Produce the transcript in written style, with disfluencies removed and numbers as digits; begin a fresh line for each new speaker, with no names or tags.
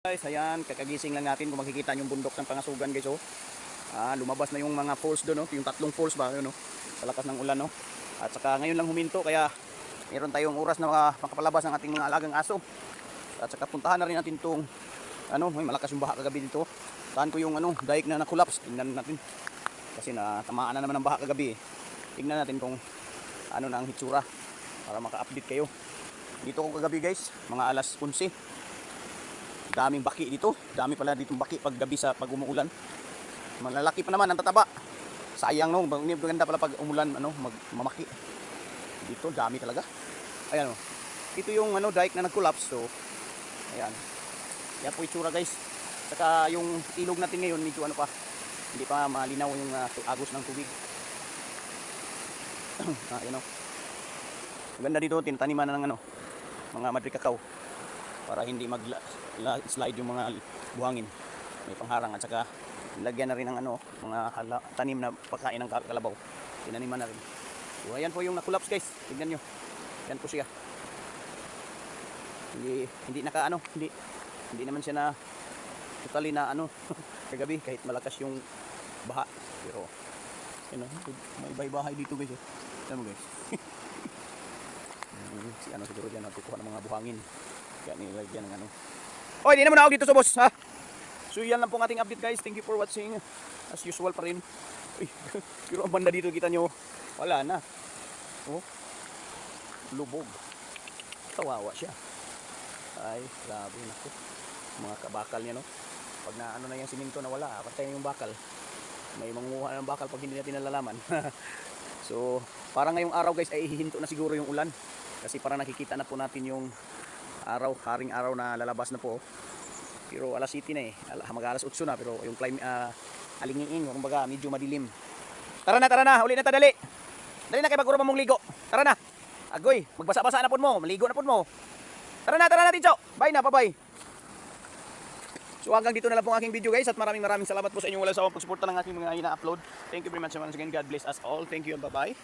Guys, ayan, kakagising lang natin kung makikita yung bundok ng Pangasugan guys, oh. Lumabas na yung mga falls doon, oh. Yung tatlong falls ba, yun, oh. Sa lakas ng ulan, oh. At saka ngayon lang huminto, kaya meron tayong oras na makapalabas ng ating mga alagang aso. At saka puntahan na rin natin tong may malakas yung baha kagabi dito. Saan ko yung dike na na-collapse, tingnan natin. Kasi tamaan na naman ng baha kagabi, eh. Tingnan natin kung ano na ang hitsura para maka-update kayo. Dito ko kagabi guys, mga alas 11. Daming baki dito. Dami pala ditong baki pag gabi sa pag umuulan. Malalaki pa naman ang tataba. Sayang no, maganda pala pag umulan mamaki. Dito dami talaga. Ayan oh. Ito yung dike na nag-collapse. So ayan. Yan po itsura guys. Saka yung ilog natin ngayon medyo hindi pa malinaw yung agos ng tubig. Ayan oh. Maganda dito tinataniman ng mga madre cacao para hindi mag-slide yung mga buhangin. May pangharang at saka lagyan na rin ng mga tanim na pagkain ng kalabaw. Tinaniman na rin. So ayan po yung na-collapse guys. Tignan nyo. Yan po siya. Hindi naman siya na totally na kagabi kahit malakas yung baha. Pero may bahay-bahay dito guys. Alam mo guys. Si siguro dyan natukuha ng mga buhangin. Kaya nilagyan ng Oy, di naman ako dito sa boss, ha? So yan lang pong ating update guys. Thank you for watching. As usual pa rin. Uy, pero ang banda dito kita nyo, wala na. Oh, lubog. Kawawa siya. Ay, grabe nako. Mga kabakal niya, no? Pag na yung siminto na wala, patay yung bakal. May mangunguha ng bakal pag hindi natin nalalaman. So, parang ngayong araw guys ay hihinto na siguro yung ulan. Kasi parang nakikita na po natin yung haring araw na lalabas na po. Pero alas 7 na eh. Mag-alas 8 na pero yung alingiin, kumbaga medyo madilim. Tara na, uli na ta dali. Dali na kay baguro mong ligo. Tara na. Agoy, magbasa-basa na pud mo, maligo na pud mo. Tara na Tidjo. Bye na, bye-bye. So hanggang dito na lang po ang aking video guys at maraming salamat po sa inyong walang sawang pagsuporta ng aking mga ina-upload. Thank you very much once again. God bless us all. Thank you and bye-bye.